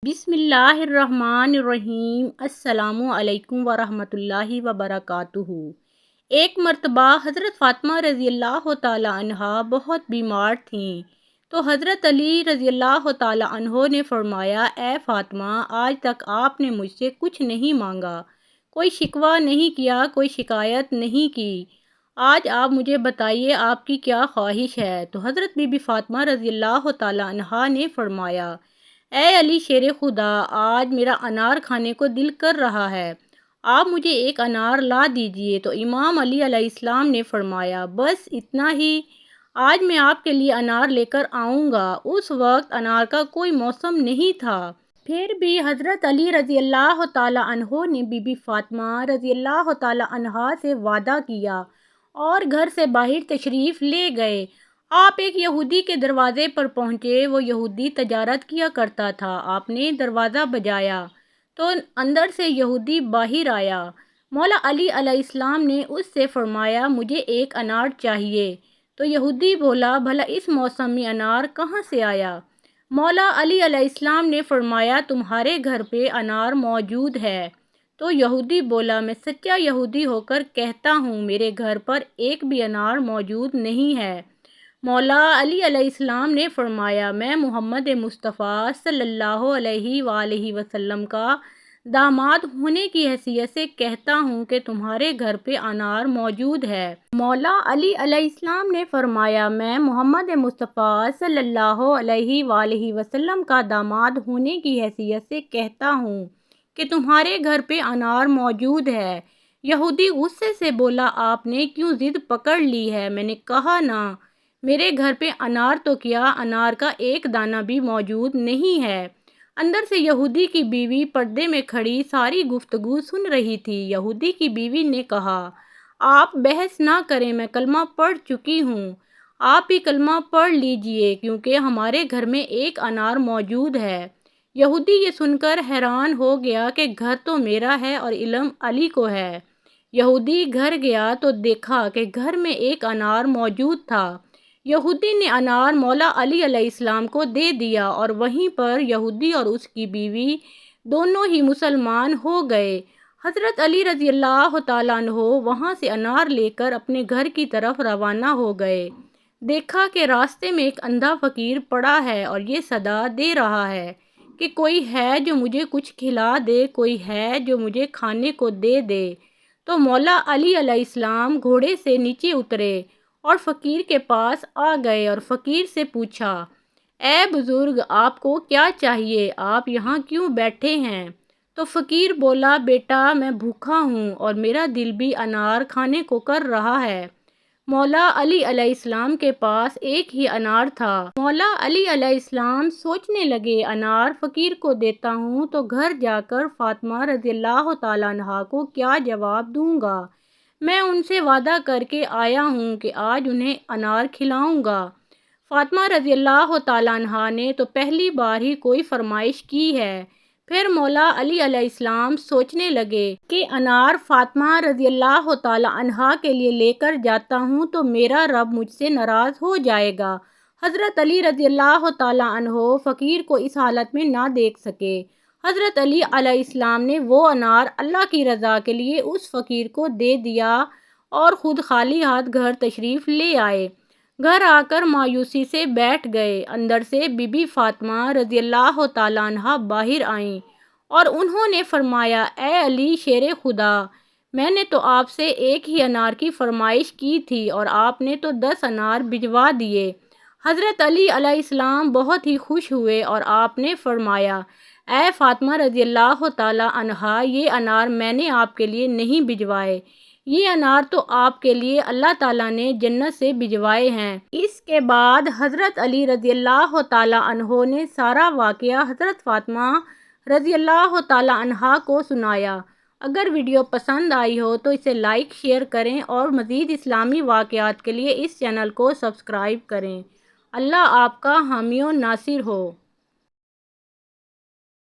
بسم اللہ الرحمن الرحیم۔ السلام علیکم ورحمۃ اللہ وبرکاتہ۔ ایک مرتبہ حضرت فاطمہ رضی اللہ تعالیٰ عنہا بہت بیمار تھیں تو حضرت علی رضی اللہ تعالیٰ عنہ نے فرمایا، اے فاطمہ، آج تک آپ نے مجھ سے کچھ نہیں مانگا، کوئی شکوہ نہیں کیا، کوئی شکایت نہیں کی، آج آپ مجھے بتائیے آپ کی کیا خواہش ہے؟ تو حضرت بی بی فاطمہ رضی اللہ تعالیٰ عنہا نے فرمایا، اے علی شیر خدا، آج میرا انار کھانے کو دل کر رہا ہے، آپ مجھے ایک انار لا دیجئے۔ تو امام علی علیہ السلام نے فرمایا، بس اتنا ہی، آج میں آپ کے لیے انار لے کر آؤں گا۔ اس وقت انار کا کوئی موسم نہیں تھا، پھر بھی حضرت علی رضی اللہ تعالیٰ عنہ نے بی بی فاطمہ رضی اللہ تعالیٰ عنہا سے وعدہ کیا اور گھر سے باہر تشریف لے گئے۔ آپ ایک یہودی کے دروازے پر پہنچے، وہ یہودی تجارت کیا کرتا تھا۔ آپ نے دروازہ بجایا تو اندر سے یہودی باہر آیا۔ مولا علی علیہ السلام نے اس سے فرمایا، مجھے ایک انار چاہیے۔ تو یہودی بولا، بھلا اس موسم میں انار کہاں سے آیا؟ مولا علی علیہ السلام نے فرمایا، تمہارے گھر پہ انار موجود ہے۔ تو یہودی بولا، میں سچا یہودی ہو کر کہتا ہوں، میرے گھر پر ایک بھی انار موجود نہیں ہے۔ مولا علی علیہ السلام نے فرمایا، میں محمد مصطفیٰ صلی اللہ علیہ وآلہ وسلم کا داماد ہونے کی حیثیت سے کہتا ہوں کہ تمہارے گھر پہ انار موجود ہے۔ مولا علی علیہ السلام نے فرمایا، میں محمد مصطفیٰ صلی اللہ علیہ وآلہ وسلم کا داماد ہونے کی حیثیت سے کہتا ہوں کہ تمہارے گھر پہ انار موجود ہے۔ یہودی غصے سے بولا، آپ نے کیوں ضد پکڑ لی ہے؟ میں نے کہا نا، میرے گھر پہ انار تو کیا، انار کا ایک دانہ بھی موجود نہیں ہے۔ اندر سے یہودی کی بیوی پردے میں کھڑی ساری گفتگو سن رہی تھی۔ یہودی کی بیوی نے کہا، آپ بحث نہ کریں، میں کلمہ پڑھ چکی ہوں، آپ بھی کلمہ پڑھ لیجئے، کیونکہ ہمارے گھر میں ایک انار موجود ہے۔ یہودی یہ سن کر حیران ہو گیا کہ گھر تو میرا ہے اور علم علی کو ہے۔ یہودی گھر گیا تو دیکھا کہ گھر میں ایک انار موجود تھا۔ یہودی نے انار مولا علی علیہ السلام کو دے دیا اور وہیں پر یہودی اور اس کی بیوی دونوں ہی مسلمان ہو گئے۔ حضرت علی رضی اللہ تعالیٰ عنہ وہاں سے انار لے کر اپنے گھر کی طرف روانہ ہو گئے۔ دیکھا کہ راستے میں ایک اندھا فقیر پڑا ہے اور یہ صدا دے رہا ہے کہ کوئی ہے جو مجھے کچھ کھلا دے، کوئی ہے جو مجھے کھانے کو دے دے۔ تو مولا علی علیہ السلام گھوڑے سے نیچے اترے اور فقیر کے پاس آ گئے اور فقیر سے پوچھا، اے بزرگ، آپ کو کیا چاہیے؟ آپ یہاں کیوں بیٹھے ہیں؟ تو فقیر بولا، بیٹا، میں بھوکا ہوں اور میرا دل بھی انار کھانے کو کر رہا ہے۔ مولا علی علیہ السلام کے پاس ایک ہی انار تھا۔ مولا علی علیہ السلام سوچنے لگے، انار فقیر کو دیتا ہوں تو گھر جا کر فاطمہ رضی اللہ تعالیٰ عنہا کو کیا جواب دوں گا؟ میں ان سے وعدہ کر کے آیا ہوں کہ آج انہیں انار کھلاؤں گا۔ فاطمہ رضی اللہ تعالیٰ عنہا نے تو پہلی بار ہی کوئی فرمائش کی ہے۔ پھر مولا علی علیہ السلام سوچنے لگے کہ انار فاطمہ رضی اللہ تعالیٰ عنہا کے لیے لے کر جاتا ہوں تو میرا رب مجھ سے ناراض ہو جائے گا۔ حضرت علی رضی اللہ تعالیٰ عنہ فقیر کو اس حالت میں نہ دیکھ سکے۔ حضرت علی علیہ السلام نے وہ انار اللہ کی رضا کے لیے اس فقیر کو دے دیا اور خود خالی ہاتھ گھر تشریف لے آئے۔ گھر آ کر مایوسی سے بیٹھ گئے۔ اندر سے بی بی فاطمہ رضی اللہ تعالیٰ عنہا باہر آئیں اور انہوں نے فرمایا، اے علی شیر خدا، میں نے تو آپ سے ایک ہی انار کی فرمائش کی تھی اور آپ نے تو 10 انار بھجوا دیے۔ حضرت علی علیہ السلام بہت ہی خوش ہوئے اور آپ نے فرمایا، اے فاطمہ رضی اللہ تعالیٰ عنہا، یہ انار میں نے آپ کے لیے نہیں بھجوائے، یہ انار تو آپ کے لیے اللہ تعالیٰ نے جنت سے بھجوائے ہیں۔ اس کے بعد حضرت علی رضی اللہ تعالیٰ عنہ نے سارا واقعہ حضرت فاطمہ رضی اللہ تعالیٰ عنہا کو سنایا۔ اگر ویڈیو پسند آئی ہو تو اسے لائک شیئر کریں اور مزید اسلامی واقعات کے لیے اس چینل کو سبسکرائب کریں۔ اللہ آپ کا حامی و ناصر ہو۔